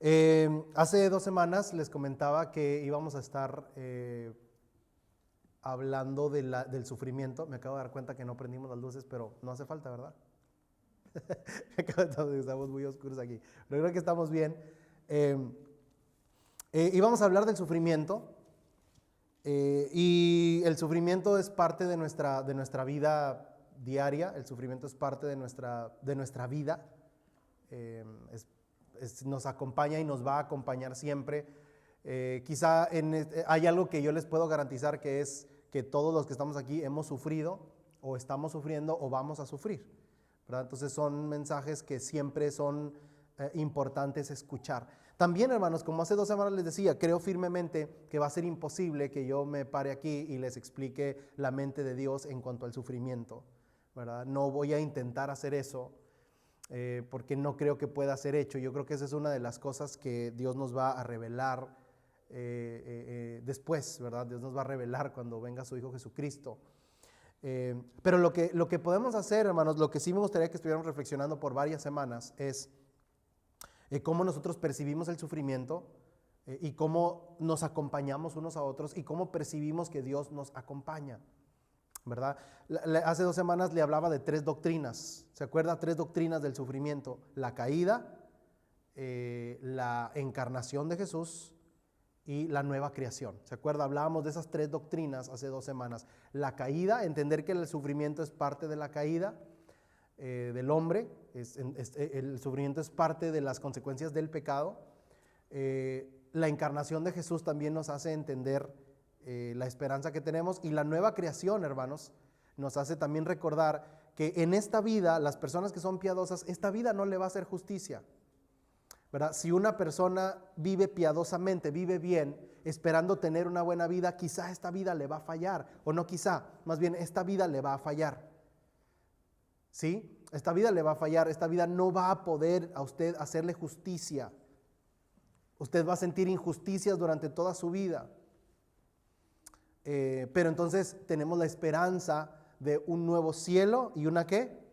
Hace 2 semanas les comentaba que íbamos a estar hablando del sufrimiento. Me acabo de dar cuenta que no prendimos las luces, pero no hace falta, ¿verdad? Estamos muy oscuros aquí, pero creo que estamos bien. Íbamos a hablar del sufrimiento, y el sufrimiento es parte de nuestra vida diaria. El sufrimiento es parte de nuestra vida. Nos acompaña y nos va a acompañar siempre. Quizá hay algo que yo les puedo garantizar, que es que todos los que estamos aquí hemos sufrido, o estamos sufriendo, o vamos a sufrir, ¿verdad? Entonces son mensajes que siempre son importantes escuchar. También, hermanos, como hace 2 semanas les decía, creo firmemente que va a ser imposible que yo me pare aquí y les explique la mente de Dios en cuanto al sufrimiento, ¿verdad? No voy a intentar hacer eso, porque no creo que pueda ser hecho. Yo creo que esa es una de las cosas que Dios nos va a revelar después, ¿verdad? Dios nos va a revelar cuando venga su Hijo Jesucristo. Pero lo que podemos hacer, hermanos, lo que sí me gustaría que estuviéramos reflexionando por varias semanas es cómo nosotros percibimos el sufrimiento, y cómo nos acompañamos unos a otros, y cómo percibimos que Dios nos acompaña, ¿verdad? Hace 2 semanas le hablaba de 3 doctrinas. ¿Se acuerda? 3 doctrinas del sufrimiento: la caída, la encarnación de Jesús y la nueva creación. ¿Se acuerda? Hablábamos de esas 3 doctrinas hace 2 semanas. La caída, entender que el sufrimiento es parte de la caída del hombre. El sufrimiento es parte de las consecuencias del pecado. La encarnación de Jesús también nos hace entender la esperanza que tenemos, y la nueva creación, hermanos, nos hace también recordar que en esta vida, las personas que son piadosas, esta vida no le va a hacer justicia, ¿verdad? Si una persona vive piadosamente, vive bien, esperando tener una buena vida, quizá esta vida le va a fallar, o no quizá, más bien esta vida le va a fallar, ¿sí? Esta vida le va a fallar, esta vida no va a poder a usted hacerle justicia. Usted va a sentir injusticias durante toda su vida. Pero entonces tenemos la esperanza de un nuevo cielo y una ¿qué?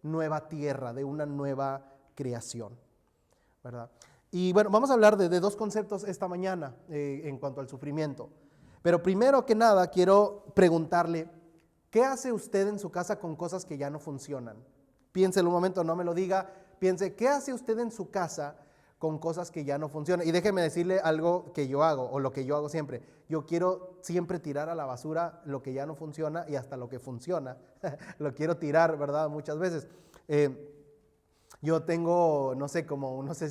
Nueva tierra, de una nueva creación, ¿verdad? Y bueno, vamos a hablar de 2 conceptos esta mañana en cuanto al sufrimiento. Pero primero que nada quiero preguntarle, ¿qué hace usted en su casa con cosas que ya no funcionan? Piénselo un momento, no me lo diga. Piense, ¿qué hace usted en su casa con cosas que ya no funcionan? Y déjeme decirle algo que yo hago, o lo que yo hago siempre. Yo quiero siempre tirar a la basura lo que ya no funciona, y hasta lo que funciona lo quiero tirar, ¿verdad? Muchas veces. Yo tengo, no sé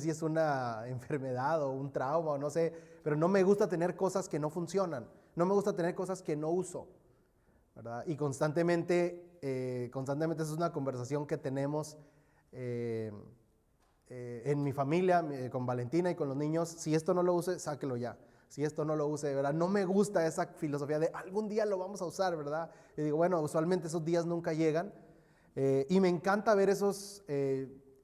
si es una enfermedad o un trauma, o no sé, pero no me gusta tener cosas que no funcionan. No me gusta tener cosas que no uso, ¿verdad? Y constantemente esa es una conversación que tenemos en mi familia, con Valentina y con los niños. Si esto no lo use, sáquelo ya. Si esto no lo use, ¿verdad? No me gusta esa filosofía de algún día lo vamos a usar, ¿verdad? Y digo, bueno, usualmente esos días nunca llegan. Y me encanta ver esos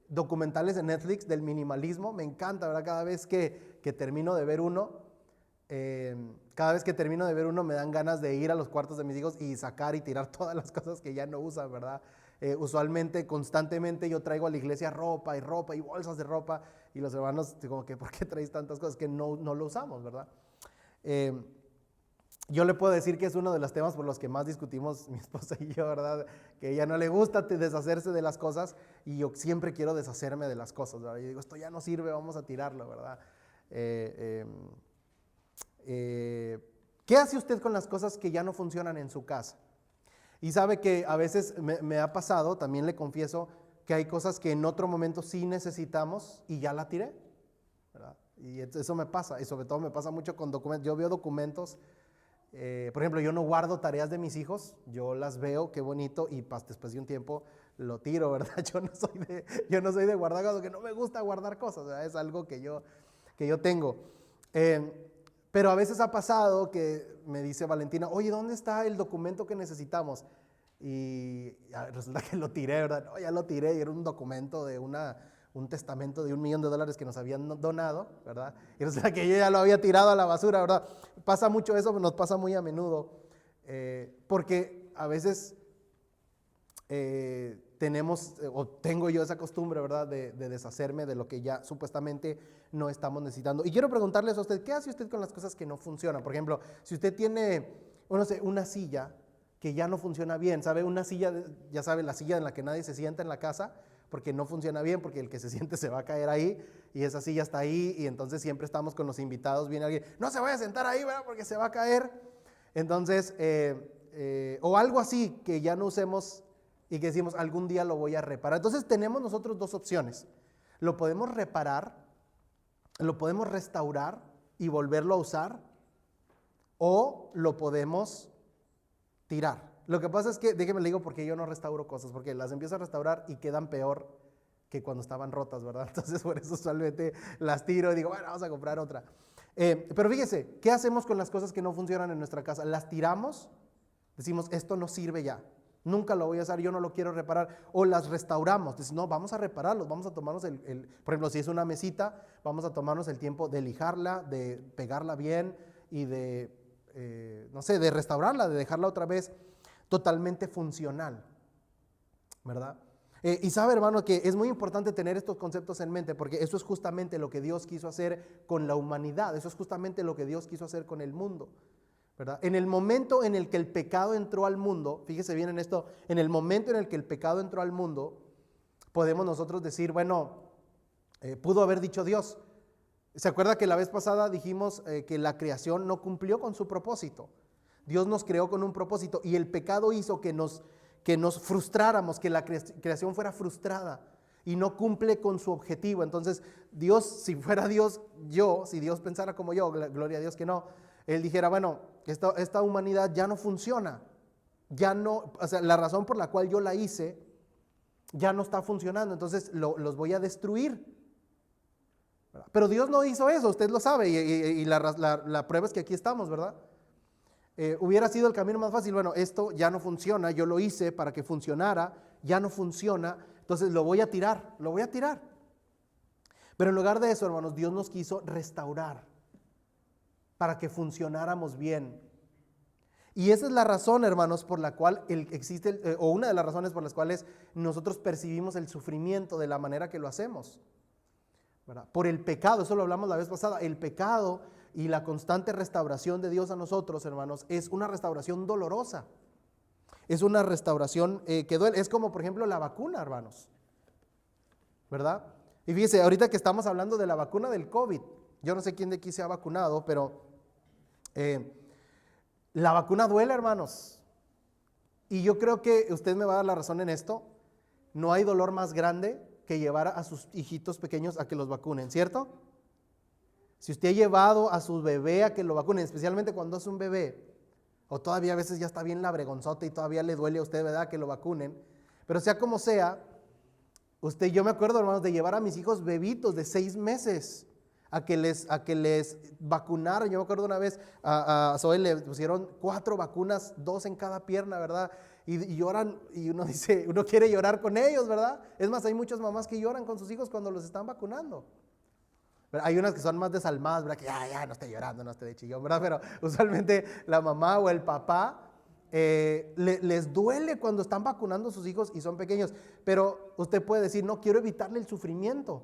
documentales en Netflix del minimalismo. Me encanta, ¿verdad? Cada vez que termino de ver uno, me dan ganas de ir a los cuartos de mis hijos y sacar y tirar todas las cosas que ya no usan, ¿verdad? Usualmente, constantemente yo traigo a la iglesia ropa y bolsas de ropa, y los hermanos como que, ¿por qué traes tantas cosas que no lo usamos, verdad? Yo le puedo decir que es uno de los temas por los que más discutimos mi esposa y yo, ¿verdad? Que a ella no le gusta deshacerse de las cosas, y yo siempre quiero deshacerme de las cosas, ¿verdad? Yo digo, esto ya no sirve, vamos a tirarlo, ¿verdad? ¿Qué hace usted con las cosas que ya no funcionan en su casa? Y sabe que a veces me ha pasado, también le confieso, que hay cosas que en otro momento sí necesitamos y ya la tiré, ¿verdad? Y eso me pasa, y sobre todo me pasa mucho con documentos. Yo veo documentos, por ejemplo, yo no guardo tareas de mis hijos, yo las veo, qué bonito, y después de un tiempo lo tiro, ¿verdad? Yo no soy de guardar cosas, que no me gusta guardar cosas, ¿verdad? Es algo que yo tengo. Pero a veces ha pasado que me dice Valentina, oye, ¿dónde está el documento que necesitamos? Y resulta que lo tiré, ¿verdad? No, ya lo tiré, y era un documento de un testamento de $1 millón que nos habían donado, ¿verdad? Y resulta que yo ya lo había tirado a la basura, ¿verdad? Pasa mucho eso, nos pasa muy a menudo, porque a veces tenemos o tengo yo esa costumbre, ¿verdad? De deshacerme de lo que ya supuestamente no estamos necesitando. Y quiero preguntarles a usted, ¿qué hace usted con las cosas que no funcionan? Por ejemplo, si usted tiene, no sé, una silla que ya no funciona bien, ¿sabe? Una silla, ya sabe, la silla en la que nadie se sienta en la casa, porque no funciona bien, porque el que se siente se va a caer ahí, y esa silla está ahí, y entonces siempre estamos con los invitados, viene alguien, no se vaya a sentar ahí, ¿verdad? Porque se va a caer. Entonces, o algo así, que ya no usemos y que decimos, algún día lo voy a reparar. Entonces tenemos nosotros dos opciones. Lo podemos reparar, lo podemos restaurar y volverlo a usar, o lo podemos tirar. Lo que pasa es que, déjeme le digo porque yo no restauro cosas, porque las empiezo a restaurar y quedan peor que cuando estaban rotas, ¿verdad? Entonces por eso usualmente las tiro y digo, bueno, vamos a comprar otra. Pero fíjese, ¿qué hacemos con las cosas que no funcionan en nuestra casa? Las tiramos, decimos, esto no sirve ya, nunca lo voy a usar, yo no lo quiero reparar, o las restauramos, decimos, no, vamos a repararlos, vamos a tomarnos por ejemplo, si es una mesita, vamos a tomarnos el tiempo de lijarla, de pegarla bien y de, no sé, de restaurarla, de dejarla otra vez totalmente funcional, ¿verdad? Y sabe, hermano, que es muy importante tener estos conceptos en mente, porque eso es justamente lo que Dios quiso hacer con la humanidad, eso es justamente lo que Dios quiso hacer con el mundo, ¿verdad? En el momento en el que el pecado entró al mundo, fíjese bien en esto, en el momento en el que el pecado entró al mundo, podemos nosotros decir, bueno, pudo haber dicho Dios. ¿Se acuerda que la vez pasada dijimos que la creación no cumplió con su propósito? Dios nos creó con un propósito y el pecado hizo que nos frustráramos, que la creación fuera frustrada y no cumple con su objetivo. Entonces Dios, si fuera Dios, si Dios pensara como yo, gloria a Dios que no, Él dijera, bueno, esta humanidad ya no funciona, ya no, o sea, la razón por la cual yo la hice ya no está funcionando, entonces los voy a destruir. Pero Dios no hizo eso, usted lo sabe, y la prueba es que aquí estamos, ¿verdad? Hubiera sido el camino más fácil, bueno, esto ya no funciona, yo lo hice para que funcionara, ya no funciona, entonces lo voy a tirar. Pero en lugar de eso, hermanos, Dios nos quiso restaurar para que funcionáramos bien. Y esa es la razón, hermanos, por la cual existe, o una de las razones por las cuales nosotros percibimos el sufrimiento de la manera que lo hacemos, ¿verdad? Por el pecado, eso lo hablamos la vez pasada, el pecado y la constante restauración de Dios a nosotros, hermanos, es una restauración dolorosa. Es una restauración que duele. Es como, por ejemplo, la vacuna, hermanos, ¿verdad? Y fíjese, ahorita que estamos hablando de la vacuna del COVID, yo no sé quién de aquí se ha vacunado, pero la vacuna duele, hermanos. Y yo creo que usted me va a dar la razón en esto. No hay dolor más grande que llevar a sus hijitos pequeños a que los vacunen, ¿cierto? Si usted ha llevado a su bebé a que lo vacunen, especialmente cuando es un bebé, o todavía a veces ya está bien labregonzote y todavía le duele a usted, ¿verdad?, que lo vacunen. Pero sea como sea, yo me acuerdo, hermanos, de llevar a mis hijos bebitos de 6 meses a que les vacunaran. Yo me acuerdo una vez a Zoe le pusieron 4 vacunas, 2 en cada pierna, ¿verdad? Y lloran, y uno dice, uno quiere llorar con ellos, ¿verdad? Es más, hay muchas mamás que lloran con sus hijos cuando los están vacunando. Pero hay unas que son más desalmadas, ¿verdad? Que ya no esté llorando, no esté de chillón, ¿verdad? Pero usualmente la mamá o el papá les duele cuando están vacunando a sus hijos y son pequeños. Pero usted puede decir, no, quiero evitarle el sufrimiento.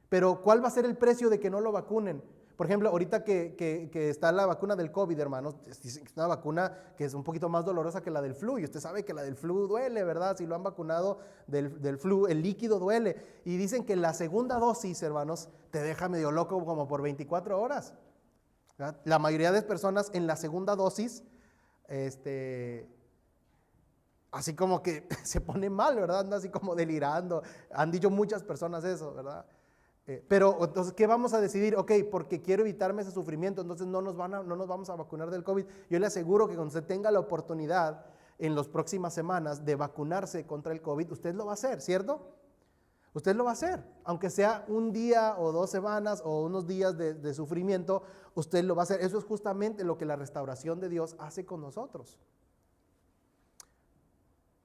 Pero ¿cuál va a ser el precio de que no lo vacunen? Por ejemplo, ahorita que está la vacuna del COVID, hermanos, es una vacuna que es un poquito más dolorosa que la del flu, y usted sabe que la del flu duele, ¿verdad? Si lo han vacunado del flu, el líquido duele. Y dicen que la segunda dosis, hermanos, te deja medio loco como por 24 horas. ¿Verdad? La mayoría de personas en la segunda dosis, así como que se pone mal, ¿verdad? Anda así como delirando. Han dicho muchas personas eso, ¿verdad? Pero entonces, ¿qué vamos a decidir? Ok, porque quiero evitarme ese sufrimiento, entonces no nos vamos a vacunar del COVID. Yo le aseguro que cuando usted tenga la oportunidad en las próximas semanas de vacunarse contra el COVID, usted lo va a hacer, ¿cierto? Usted lo va a hacer, aunque sea un día o 2 semanas o unos días de sufrimiento, usted lo va a hacer. Eso es justamente lo que la restauración de Dios hace con nosotros,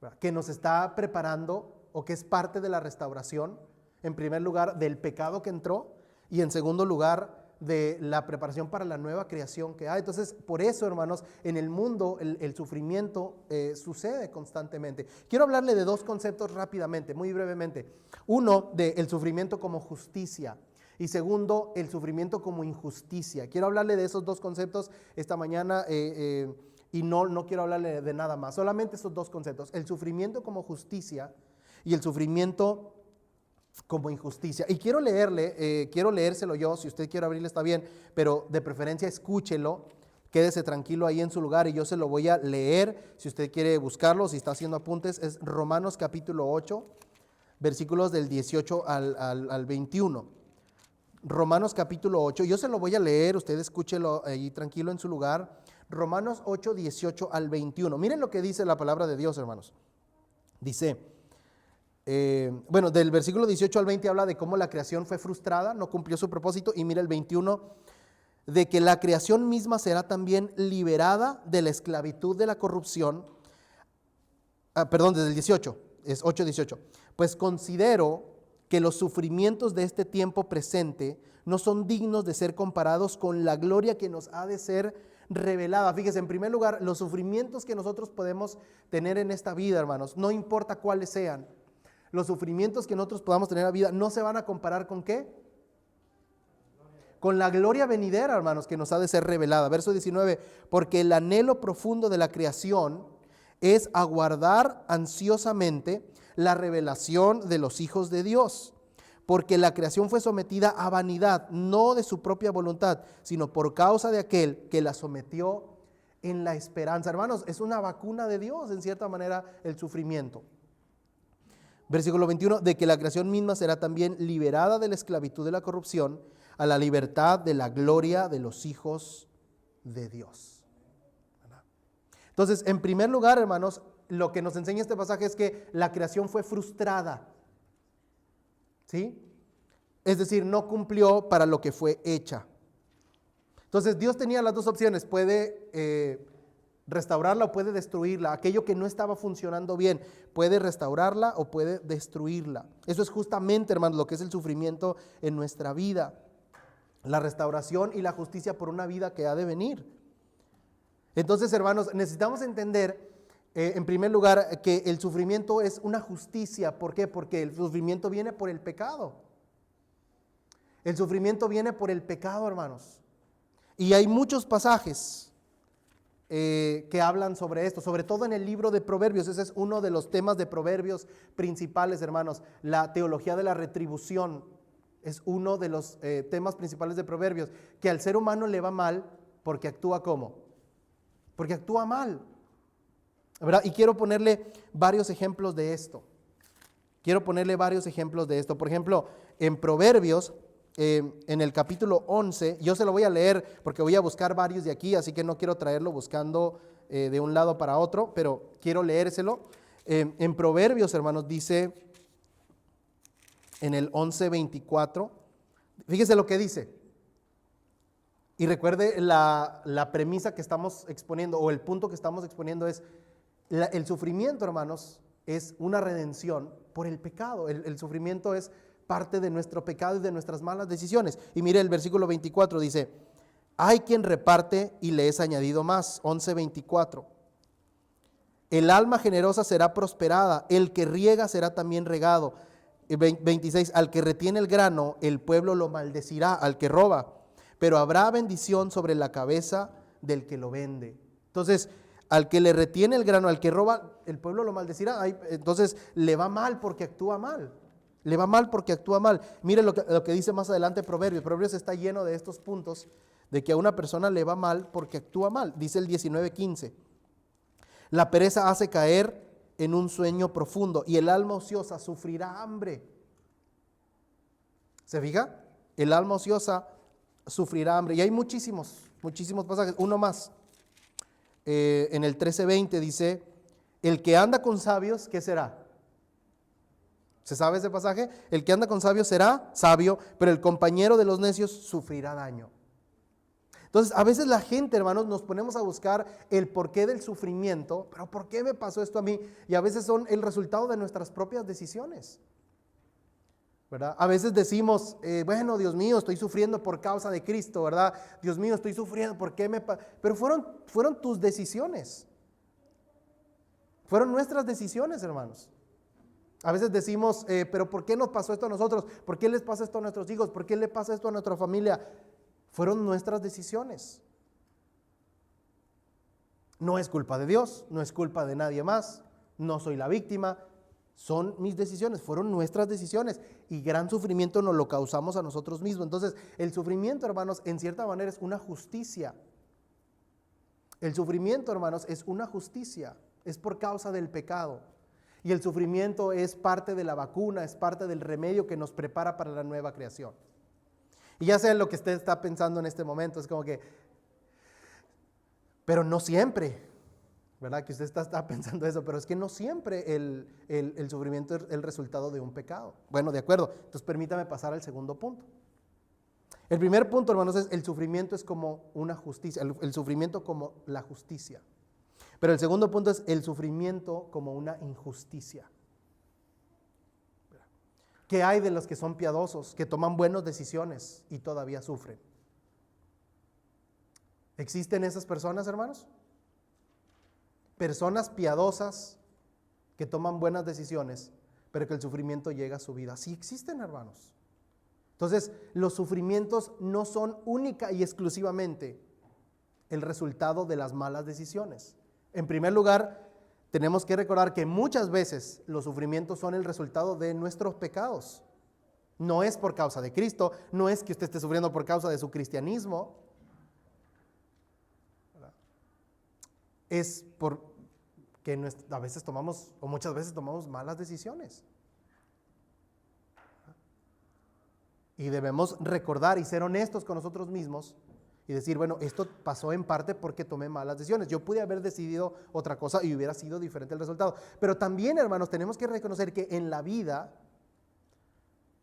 ¿verdad? Que nos está preparando, o que es parte de la restauración, en primer lugar, del pecado que entró, y en segundo lugar, de la preparación para la nueva creación que hay. Entonces, por eso, hermanos, en el mundo el sufrimiento sucede constantemente. Quiero hablarle de dos conceptos rápidamente, muy brevemente. Uno, del sufrimiento como justicia. Y segundo, el sufrimiento como injusticia. Quiero hablarle de esos dos conceptos esta mañana y no quiero hablarle de nada más. Solamente esos dos conceptos. El sufrimiento como justicia y el sufrimiento como injusticia. Y quiero leérselo yo, si usted quiere abrirle está bien, pero de preferencia escúchelo, quédese tranquilo ahí en su lugar y yo se lo voy a leer. Si usted quiere buscarlo, si está haciendo apuntes, es Romanos capítulo 8, versículos del 18 al 21. Romanos capítulo 8, yo se lo voy a leer, usted escúchelo ahí tranquilo en su lugar. Romanos 8, 18 al 21. Miren lo que dice la palabra de Dios, hermanos. Dice, del versículo 18 al 20 habla de cómo la creación fue frustrada, no cumplió su propósito. Y mira el 21, de que la creación misma será también liberada de la esclavitud de la corrupción. Desde el 18, es 8, 18. Pues considero que los sufrimientos de este tiempo presente no son dignos de ser comparados con la gloria que nos ha de ser revelada. Fíjese, en primer lugar, los sufrimientos que nosotros podemos tener en esta vida, hermanos, no importa cuáles sean, los sufrimientos que nosotros podamos tener en la vida no se van a comparar ¿con qué? Con la gloria venidera, hermanos, que nos ha de ser revelada. Verso 19, porque el anhelo profundo de la creación es aguardar ansiosamente la revelación de los hijos de Dios, porque la creación fue sometida a vanidad, no de su propia voluntad, sino por causa de aquel que la sometió en la esperanza. Hermanos, es una vacuna de Dios, en cierta manera, el sufrimiento. Versículo 21, de que la creación misma será también liberada de la esclavitud de la corrupción a la libertad de la gloria de los hijos de Dios. Entonces, en primer lugar, hermanos, lo que nos enseña este pasaje es que la creación fue frustrada, ¿sí? Es decir, no cumplió para lo que fue hecha. Entonces, Dios tenía las dos opciones, puede restaurarla o puede destruirla. Aquello que no estaba funcionando bien, puede restaurarla o puede destruirla. Eso es justamente, hermanos, lo que es el sufrimiento en nuestra vida. La restauración y la justicia por una vida que ha de venir. Entonces, hermanos, necesitamos entender en primer lugar que el sufrimiento es una justicia. ¿Por qué? Porque el sufrimiento viene por el pecado. El sufrimiento viene por el pecado, hermanos. Y hay muchos pasajes que hablan sobre esto, sobre todo en el libro de Proverbios. Ese es uno de los temas de Proverbios principales, hermanos. La teología de la retribución es uno de los temas principales de Proverbios, que al ser humano le va mal porque actúa ¿cómo? Porque actúa mal, ¿verdad? Y quiero ponerle varios ejemplos de esto. Por ejemplo, en Proverbios, en el capítulo 11, yo se lo voy a leer porque voy a buscar varios de aquí, así que no quiero traerlo buscando de un lado para otro, pero quiero leérselo. En Proverbios, hermanos, dice en el 11:24, fíjese lo que dice. Y recuerde la premisa que estamos exponiendo, o el punto que estamos exponiendo es, el sufrimiento, hermanos, es una redención por el pecado. El sufrimiento es parte de nuestro pecado y de nuestras malas decisiones. Y mire el versículo 24, dice, hay quien reparte y le es añadido más. 11:24. El alma generosa será prosperada, el que riega será también regado. 26, al que retiene el grano, el pueblo lo maldecirá, al que roba, pero habrá bendición sobre la cabeza del que lo vende. Entonces, al que le retiene el grano, al que roba, el pueblo lo maldecirá. Entonces, le va mal porque actúa mal. Mire lo que dice más adelante Proverbios. Proverbios está lleno de estos puntos, de que a una persona le va mal porque actúa mal. Dice el 19:15. La pereza hace caer en un sueño profundo y el alma ociosa sufrirá hambre. ¿Se fija? El alma ociosa sufrirá hambre. Y hay muchísimos pasajes. Uno más. En el 13:20 dice, el que anda con sabios, ¿qué será? ¿Se sabe ese pasaje? El que anda con sabios será sabio, pero el compañero de los necios sufrirá daño. Entonces, a veces la gente, hermanos, nos ponemos a buscar el porqué del sufrimiento, pero ¿por qué me pasó esto a mí? Y a veces son el resultado de nuestras propias decisiones. ¿verdad? A veces decimos, bueno, Dios mío, estoy sufriendo por causa de Cristo, ¿verdad? Dios mío, estoy sufriendo, ¿por qué Pero fueron tus decisiones. Fueron nuestras decisiones, hermanos. A veces decimos, pero ¿por qué nos pasó esto a nosotros? ¿Por qué les pasa esto a nuestros hijos? ¿Por qué le pasa esto a nuestra familia? Fueron nuestras decisiones. No es culpa de Dios, no es culpa de nadie más, no soy la víctima, son mis decisiones, fueron nuestras decisiones y gran sufrimiento nos lo causamos a nosotros mismos. Entonces, el sufrimiento, hermanos, en cierta manera es una justicia. El sufrimiento, hermanos, es una justicia, es por causa del pecado. Y el sufrimiento es parte de la vacuna, es parte del remedio que nos prepara para la nueva creación. Y ya sé lo que usted está pensando en este momento, es como que, pero no siempre, ¿verdad? Que usted está pensando eso, pero es que no siempre el sufrimiento es el resultado de un pecado. Bueno, de acuerdo, entonces permítame pasar al segundo punto. El primer punto, hermanos, es el sufrimiento es como una justicia, el sufrimiento como la justicia. Pero el segundo punto es el sufrimiento como una injusticia. ¿Qué hay de los que son piadosos, que toman buenas decisiones y todavía sufren? ¿Existen esas personas, hermanos? Personas piadosas que toman buenas decisiones, pero que el sufrimiento llega a su vida. Sí existen, hermanos. Entonces, los sufrimientos no son única y exclusivamente el resultado de las malas decisiones. En primer lugar, tenemos que recordar que muchas veces los sufrimientos son el resultado de nuestros pecados. No es por causa de Cristo, no es que usted esté sufriendo por causa de su cristianismo. Es porque a veces tomamos, o muchas veces tomamos malas decisiones. Y debemos recordar y ser honestos con nosotros mismos y decir, bueno, esto pasó en parte porque tomé malas decisiones. Yo pude haber decidido otra cosa y hubiera sido diferente el resultado. Pero también, hermanos, tenemos que reconocer que en la vida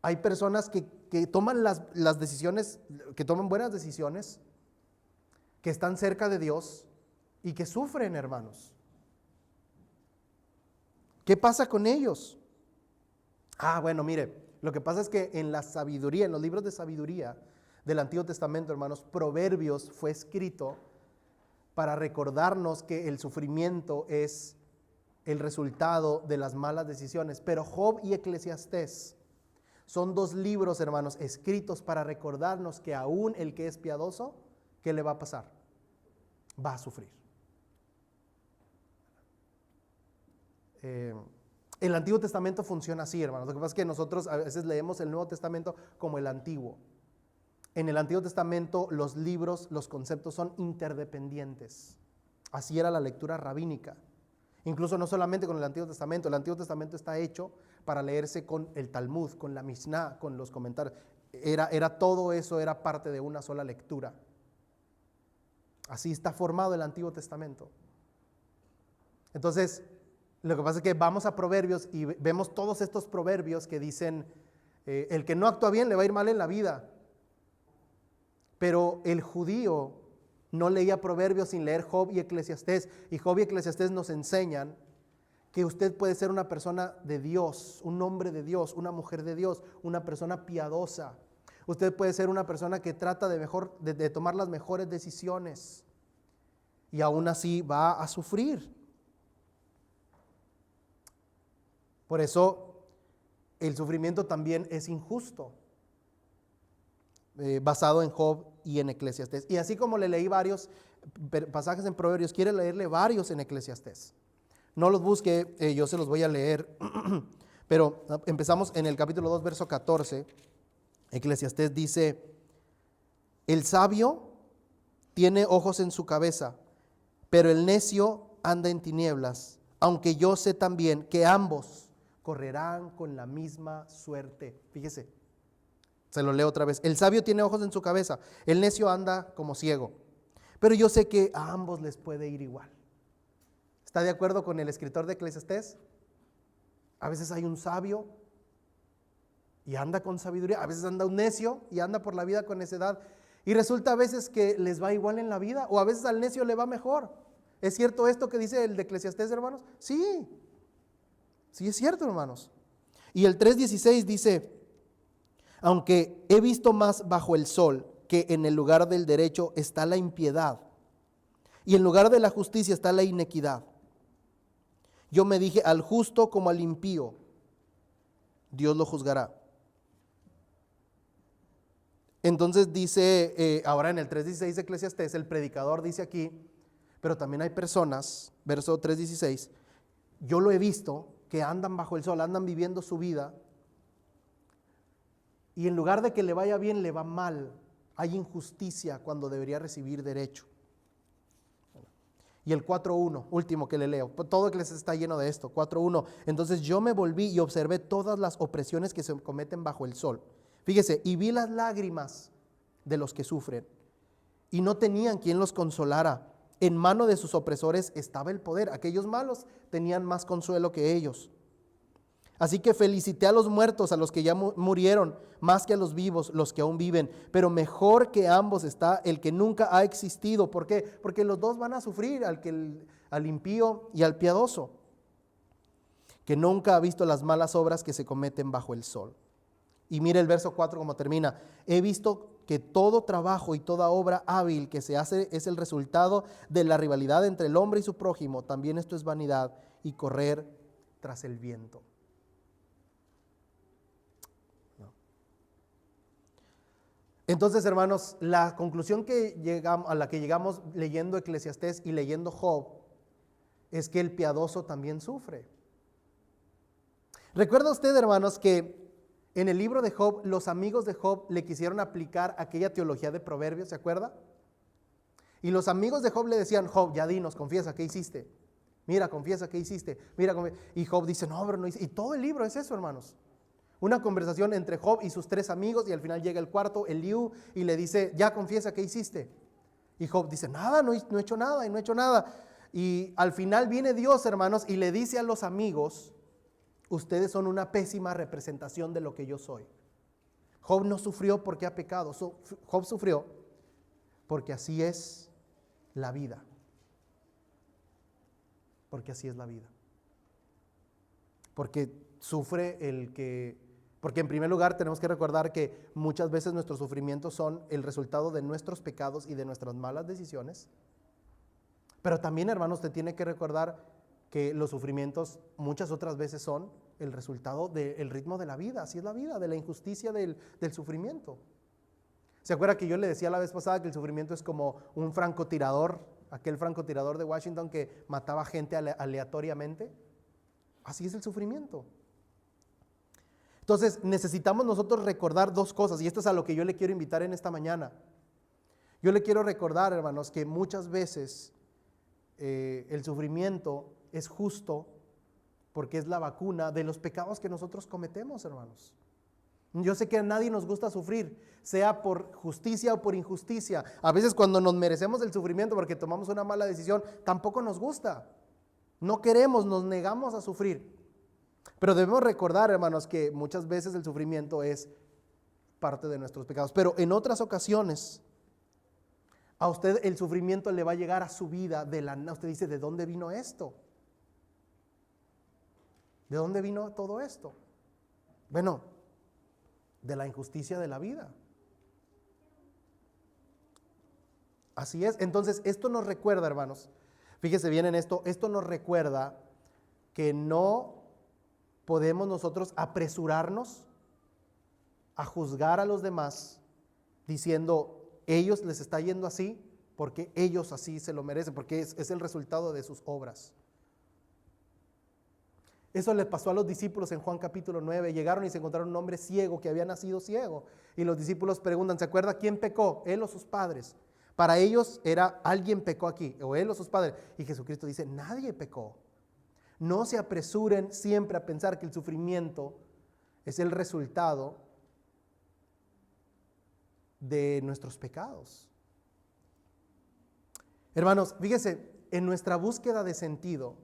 hay personas que toman las decisiones, que toman buenas decisiones, que están cerca de Dios y que sufren, hermanos. ¿Qué pasa con ellos? Bueno, mire, lo que pasa es que en la sabiduría, en los libros de sabiduría del Antiguo Testamento, hermanos, Proverbios fue escrito para recordarnos que el sufrimiento es el resultado de las malas decisiones. Pero Job y Eclesiastés son dos libros, hermanos, escritos para recordarnos que aún el que es piadoso, ¿qué le va a pasar? Va a sufrir. El Antiguo Testamento funciona así, hermanos. Lo que pasa es que nosotros a veces leemos el Nuevo Testamento como el Antiguo. En el Antiguo Testamento los libros, los conceptos son interdependientes. Así era la lectura rabínica. Incluso no solamente con el Antiguo Testamento está hecho para leerse con el Talmud, con la Mishnah, con los comentarios. Todo eso era parte de una sola lectura. Así está formado el Antiguo Testamento. Entonces, lo que pasa es que vamos a Proverbios y vemos todos estos proverbios que dicen, el que no actúa bien le va a ir mal en la vida. Pero el judío no leía Proverbios sin leer Job y Eclesiastés. Y Job y Eclesiastés nos enseñan que usted puede ser una persona de Dios, un hombre de Dios, una mujer de Dios, una persona piadosa. Usted puede ser una persona que trata de tomar las mejores decisiones y aún así va a sufrir. Por eso el sufrimiento también es injusto, basado en Job y en Eclesiastés. Y así como le leí varios pasajes en Proverbios, quiere leerle varios en Eclesiastés. No los busque, yo se los voy a leer, pero empezamos en el capítulo 2, verso 14. Eclesiastés dice, el sabio tiene ojos en su cabeza, pero el necio anda en tinieblas, aunque yo sé también que ambos correrán con la misma suerte. Fíjese, se lo leo otra vez. El sabio tiene ojos en su cabeza, el necio anda como ciego, pero yo sé que a ambos les puede ir igual. ¿Está de acuerdo con el escritor de Eclesiastés? A veces hay un sabio y anda con sabiduría, a veces anda un necio y anda por la vida con necedad, y resulta a veces que les va igual en la vida, o a veces al necio le va mejor. ¿Es cierto esto que dice el de Eclesiastés, hermanos? Sí es cierto, hermanos. Y el 3:16 dice, Aunque he visto más bajo el sol que en el lugar del derecho está la impiedad y en lugar de la justicia está la inequidad. Yo me dije, al justo como al impío, Dios lo juzgará. Entonces dice, ahora en el 3.16 de Eclesiastés, el predicador dice aquí, pero también hay personas, verso 3.16, yo lo he visto, que andan bajo el sol, andan viviendo su vida, y en lugar de que le vaya bien, le va mal. Hay injusticia cuando debería recibir derecho. Y el 4.1, último que le leo, todo Eclesiastés está lleno de esto, 4.1, entonces yo me volví y observé todas las opresiones que se cometen bajo el sol. Fíjese, y vi las lágrimas de los que sufren, y no tenían quien los consolara. En mano de sus opresores estaba el poder. Aquellos malos tenían más consuelo que ellos. Así que felicité a los muertos, a los que ya murieron, más que a los vivos, los que aún viven. Pero mejor que ambos está el que nunca ha existido. ¿Por qué? Porque los dos van a sufrir, al impío y al piadoso, que nunca ha visto las malas obras que se cometen bajo el sol. Y mire el verso 4 como termina. He visto que todo trabajo y toda obra hábil que se hace es el resultado de la rivalidad entre el hombre y su prójimo. También esto es vanidad y correr tras el viento. Entonces, hermanos, la conclusión a la que llegamos leyendo Eclesiastés y leyendo Job es que el piadoso también sufre. ¿Recuerda usted, hermanos, que en el libro de Job, los amigos de Job le quisieron aplicar aquella teología de Proverbios, ¿se acuerda? Y los amigos de Job le decían, Job, ya dinos, confiesa, ¿qué hiciste? Mira, confiesa, ¿qué hiciste? Mira, y Job dice, no, pero no hice. Y todo el libro es eso, hermanos. Una conversación entre Job y sus 3 amigos, y al final llega el cuarto, Eliú, y le dice, ya confiesa, ¿qué hiciste? Y Job dice, nada, no he hecho nada, y no he hecho nada. Y al final viene Dios, hermanos, y le dice a los amigos, ustedes son una pésima representación de lo que yo soy. Job no sufrió porque ha pecado, Job sufrió porque así es la vida. Porque así es la vida. Porque sufre porque en primer lugar tenemos que recordar que muchas veces nuestros sufrimientos son el resultado de nuestros pecados y de nuestras malas decisiones. Pero también, hermanos, usted tiene que recordar que los sufrimientos muchas otras veces son el resultado del ritmo de la vida. Así es la vida, de la injusticia del sufrimiento. ¿Se acuerda que yo le decía la vez pasada que el sufrimiento es como un francotirador, aquel francotirador de Washington que mataba gente aleatoriamente? Así es el sufrimiento. Entonces necesitamos nosotros recordar 2 cosas, y esto es a lo que yo le quiero invitar en esta mañana. Yo le quiero recordar, hermanos, que muchas veces el sufrimiento es justo porque es la vacuna de los pecados que nosotros cometemos, hermanos. Yo sé que a nadie nos gusta sufrir, sea por justicia o por injusticia. A veces cuando nos merecemos el sufrimiento porque tomamos una mala decisión, tampoco nos gusta. No queremos, nos negamos a sufrir. Pero debemos recordar, hermanos, que muchas veces el sufrimiento es parte de nuestros pecados. Pero en otras ocasiones, a usted el sufrimiento le va a llegar a su vida de la nada. Usted dice, ¿de dónde vino esto? ¿De dónde vino todo esto? Bueno, de la injusticia de la vida. Así es. Entonces, esto nos recuerda, hermanos, fíjese bien en esto nos recuerda que no podemos nosotros apresurarnos a juzgar a los demás diciendo, ellos les está yendo así porque ellos así se lo merecen, porque es el resultado de sus obras. Eso le pasó a los discípulos en Juan capítulo 9. Llegaron y se encontraron un hombre ciego que había nacido ciego. Y los discípulos preguntan, ¿se acuerda quién pecó? ¿Él o sus padres? Para ellos era alguien pecó aquí, o él o sus padres. Y Jesucristo dice, nadie pecó. No se apresuren siempre a pensar que el sufrimiento es el resultado de nuestros pecados. Hermanos, fíjese, en nuestra búsqueda de sentido,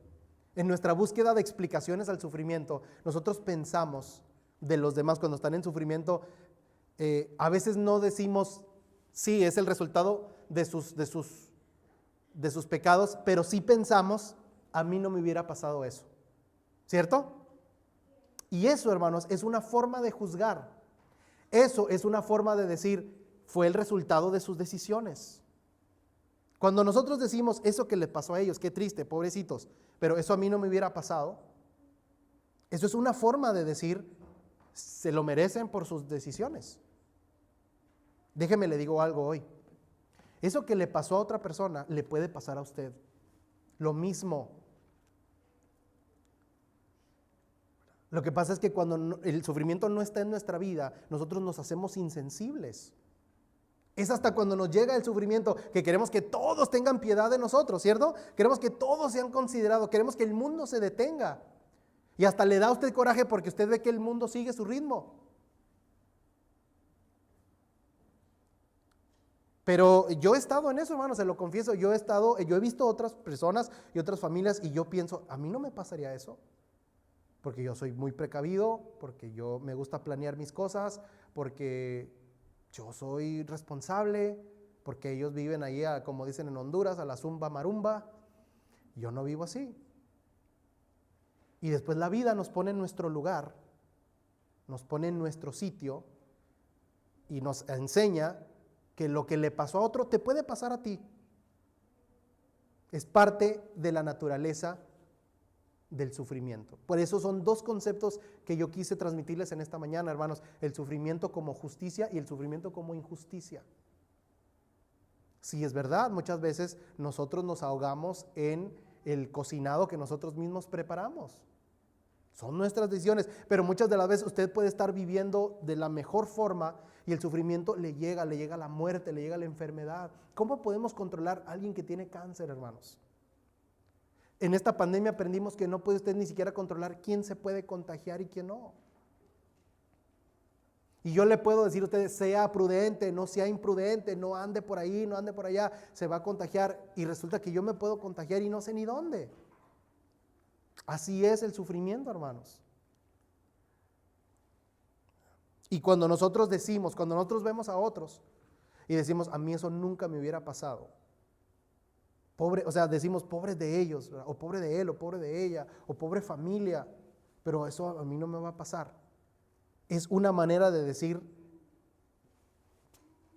en nuestra búsqueda de explicaciones al sufrimiento, nosotros pensamos de los demás cuando están en sufrimiento, a veces no decimos, sí, es el resultado de sus pecados, pero sí pensamos, a mí no me hubiera pasado eso, ¿cierto? Y eso, hermanos, es una forma de juzgar. Eso es una forma de decir, fue el resultado de sus decisiones. Cuando nosotros decimos eso que le pasó a ellos, qué triste, pobrecitos, pero eso a mí no me hubiera pasado, eso es una forma de decir, se lo merecen por sus decisiones. Déjeme le digo algo hoy. Eso que le pasó a otra persona, le puede pasar a usted. Lo mismo. Lo que pasa es que cuando el sufrimiento no está en nuestra vida, nosotros nos hacemos insensibles. Es hasta cuando nos llega el sufrimiento que queremos que todos tengan piedad de nosotros, ¿cierto? Queremos que todos sean considerados, queremos que el mundo se detenga. Y hasta le da a usted coraje porque usted ve que el mundo sigue su ritmo. Pero yo he estado en eso, hermano, se lo confieso, yo he visto otras personas y otras familias y yo pienso, a mí no me pasaría eso. Porque yo soy muy precavido, porque yo me gusta planear mis cosas, porque yo soy responsable, porque ellos viven ahí, como dicen en Honduras, a la zumba marumba. Yo no vivo así. Y después la vida nos pone en nuestro lugar, nos pone en nuestro sitio y nos enseña que lo que le pasó a otro te puede pasar a ti. Es parte de la naturaleza del sufrimiento. Por eso son dos conceptos que yo quise transmitirles en esta mañana, hermanos: el sufrimiento como justicia y el sufrimiento como injusticia. Sí, es verdad, muchas veces nosotros nos ahogamos en el cocinado que nosotros mismos preparamos. Son nuestras decisiones, pero muchas de las veces usted puede estar viviendo de la mejor forma y el sufrimiento le llega la muerte, le llega la enfermedad. ¿Cómo podemos controlar a alguien que tiene cáncer, hermanos? En esta pandemia aprendimos que no puede usted ni siquiera controlar quién se puede contagiar y quién no. Y yo le puedo decir a usted, sea prudente, no sea imprudente, no ande por ahí, no ande por allá, se va a contagiar. Y resulta que yo me puedo contagiar y no sé ni dónde. Así es el sufrimiento, hermanos. Y cuando nosotros decimos, cuando nosotros vemos a otros y decimos, a mí eso nunca me hubiera pasado. Pobre, o sea, decimos, pobre de ellos, ¿verdad? O pobre de él, o pobre de ella, o pobre familia, pero eso a mí no me va a pasar. Es una manera de decir,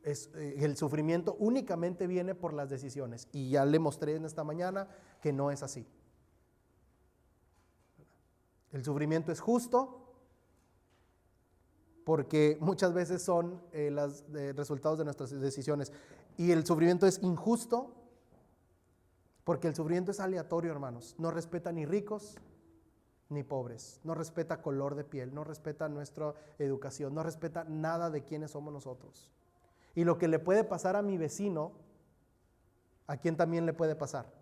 el sufrimiento únicamente viene por las decisiones. Y ya le mostré en esta mañana que no es así. El sufrimiento es justo porque muchas veces son los resultados de nuestras decisiones. Y el sufrimiento es injusto porque el sufrimiento es aleatorio, hermanos. No respeta ni ricos ni pobres. No respeta color de piel, no respeta nuestra educación, no respeta nada de quiénes somos nosotros. Y lo que le puede pasar a mi vecino, ¿a quién también le puede pasar?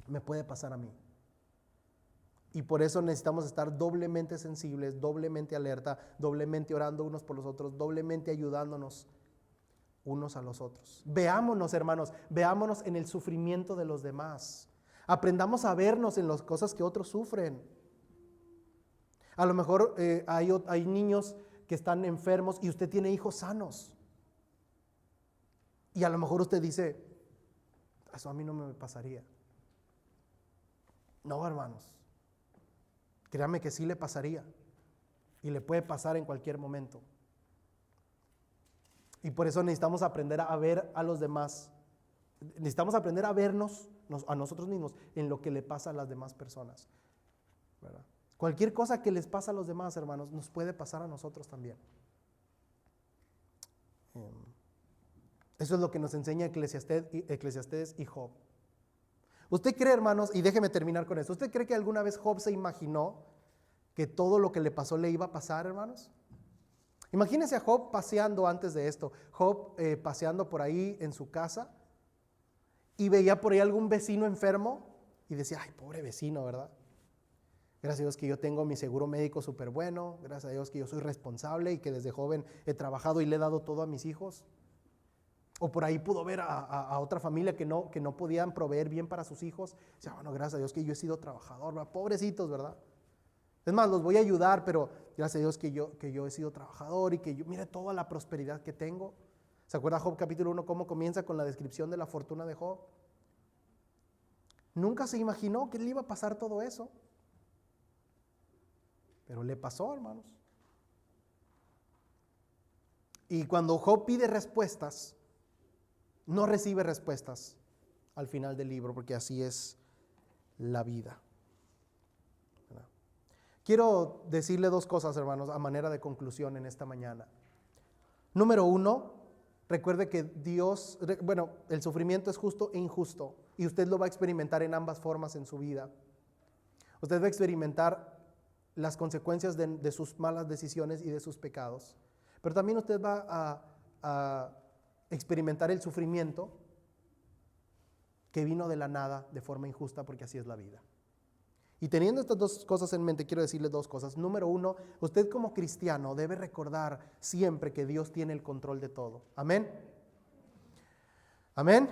Me puede pasar a mí. Y por eso necesitamos estar doblemente sensibles, doblemente alerta, doblemente orando unos por los otros, doblemente ayudándonos unos a los otros. Veámonos, hermanos, veámonos en el sufrimiento de los demás. Aprendamos a vernos en las cosas que otros sufren. A lo mejor hay niños que están enfermos y usted tiene hijos sanos. Y a lo mejor usted dice, eso a mí no me pasaría. No, hermanos. Créame que sí le pasaría y le puede pasar en cualquier momento. Y por eso necesitamos aprender a ver a los demás. Necesitamos aprender a vernos a nosotros mismos en lo que le pasa a las demás personas, ¿verdad? Cualquier cosa que les pasa a los demás, hermanos, nos puede pasar a nosotros también. Eso es lo que nos enseña Eclesiastés y Job. ¿Usted cree, hermanos, y déjeme terminar con esto, ¿usted cree que alguna vez Job se imaginó que todo lo que le pasó le iba a pasar, hermanos? Imagínense a Job paseando antes de esto, Job paseando por ahí en su casa y veía por ahí algún vecino enfermo y decía, ay, pobre vecino, ¿verdad? Gracias a Dios que yo tengo mi seguro médico súper bueno, gracias a Dios que yo soy responsable y que desde joven he trabajado y le he dado todo a mis hijos. O por ahí pudo ver a otra familia que no podían proveer bien para sus hijos. O sea, bueno, gracias a Dios que yo he sido trabajador, ¿verdad? Pobrecitos, ¿verdad? Es más, los voy a ayudar, pero gracias a Dios que yo he sido trabajador y que yo, mire toda la prosperidad que tengo. ¿Se acuerda Job capítulo 1 cómo comienza con la descripción de la fortuna de Job? Nunca se imaginó que le iba a pasar todo eso. Pero le pasó, hermanos. Y cuando Job pide respuestas, no recibe respuestas al final del libro, porque así es la vida. Quiero decirle dos cosas, hermanos, a manera de conclusión en esta mañana. Número uno, recuerde que el sufrimiento es justo e injusto, y usted lo va a experimentar en ambas formas en su vida. Usted va a experimentar las consecuencias de sus malas decisiones y de sus pecados, pero también usted va a experimentar el sufrimiento que vino de la nada de forma injusta, porque así es la vida. Y teniendo estas dos cosas en mente, quiero decirle dos cosas. Número uno, usted como cristiano debe recordar siempre que Dios tiene el control de todo. Amén. Amén.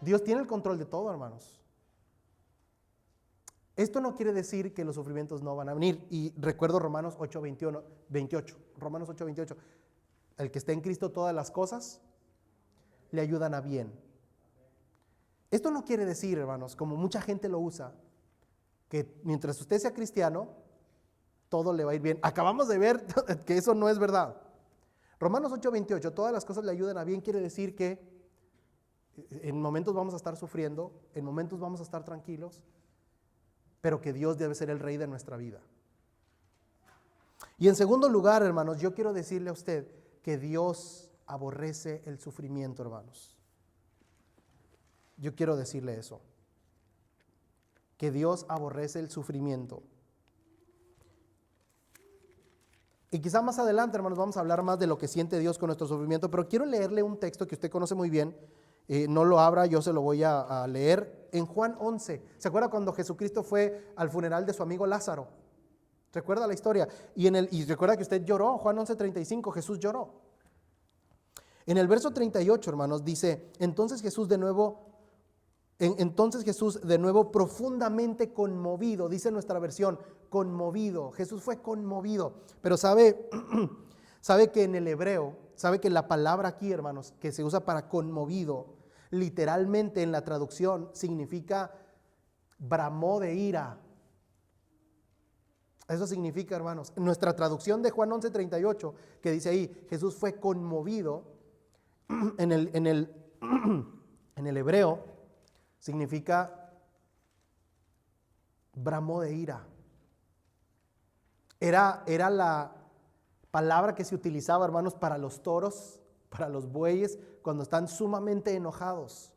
Dios tiene el control de todo, hermanos. Esto no quiere decir que los sufrimientos no van a venir. Y recuerdo Romanos 8:28. Romanos 8:28. El que esté en Cristo, todas las cosas le ayudan a bien. Esto no quiere decir, hermanos, como mucha gente lo usa, que mientras usted sea cristiano, todo le va a ir bien. Acabamos de ver que eso no es verdad. Romanos 8:28, todas las cosas le ayudan a bien, quiere decir que en momentos vamos a estar sufriendo, en momentos vamos a estar tranquilos, pero que Dios debe ser el rey de nuestra vida. Y en segundo lugar, hermanos, yo quiero decirle a usted que Dios aborrece el sufrimiento, hermanos. Yo quiero decirle eso. Que Dios aborrece el sufrimiento. Y quizá más adelante, hermanos, vamos a hablar más de lo que siente Dios con nuestro sufrimiento, pero quiero leerle un texto que usted conoce muy bien. No lo abra, yo se lo voy a leer. En Juan 11, ¿se acuerda cuando Jesucristo fue al funeral de su amigo Lázaro? ¿Recuerda la historia? Y recuerda que usted lloró, Juan 11:35, Jesús lloró. En el verso 38, hermanos, dice, entonces Jesús de nuevo profundamente conmovido, dice nuestra versión, conmovido. Jesús fue conmovido. Pero sabe que en el hebreo, sabe que la palabra aquí, hermanos, que se usa para conmovido, literalmente en la traducción significa bramó de ira. Eso significa, hermanos, nuestra traducción de Juan 11:38, que dice ahí, Jesús fue conmovido, en el hebreo, significa bramó de ira. Era la palabra que se utilizaba, hermanos, para los toros, para los bueyes, cuando están sumamente enojados.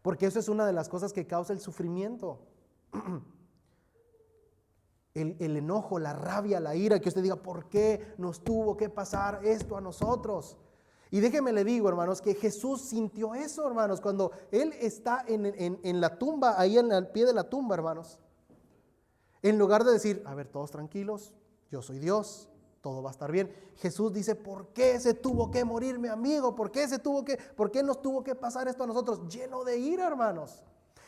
Porque eso es una de las cosas que causa el sufrimiento. El enojo, la rabia, la ira, que usted diga, ¿por qué nos tuvo que pasar esto a nosotros? Y déjeme le digo, hermanos, que Jesús sintió eso, hermanos, cuando Él está en la tumba, ahí en el pie de la tumba, hermanos. En lugar de decir, a ver, todos tranquilos, yo soy Dios, todo va a estar bien. Jesús dice, ¿por qué se tuvo que morir mi amigo? ¿Por qué nos tuvo que pasar esto a nosotros? Lleno de ira, hermanos.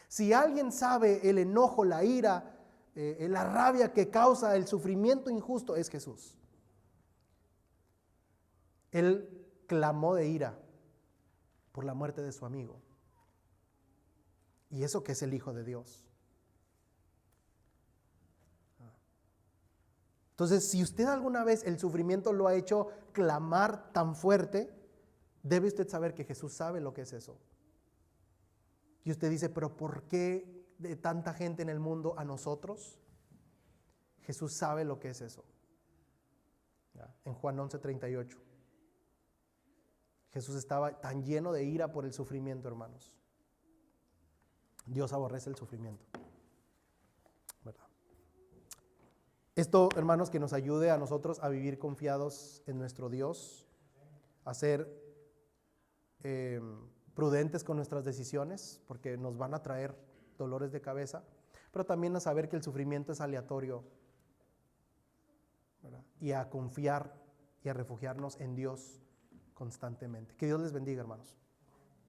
Si alguien sabe el enojo, la ira, la rabia que causa el sufrimiento injusto, es Jesús. Él clamó de ira por la muerte de su amigo. Y eso que es el Hijo de Dios. Entonces, si usted alguna vez el sufrimiento lo ha hecho clamar tan fuerte, debe usted saber que Jesús sabe lo que es eso. Y usted dice, pero ¿por qué de tanta gente en el mundo a nosotros? Jesús sabe lo que es eso. En Juan 11:38. Jesús estaba tan lleno de ira por el sufrimiento, hermanos. Dios aborrece el sufrimiento, ¿verdad? Esto, hermanos, que nos ayude a nosotros a vivir confiados en nuestro Dios, a ser prudentes con nuestras decisiones, porque nos van a traer dolores de cabeza, pero también a saber que el sufrimiento es aleatorio, ¿verdad? Y a confiar y a refugiarnos en Dios constantemente. Que Dios les bendiga, hermanos.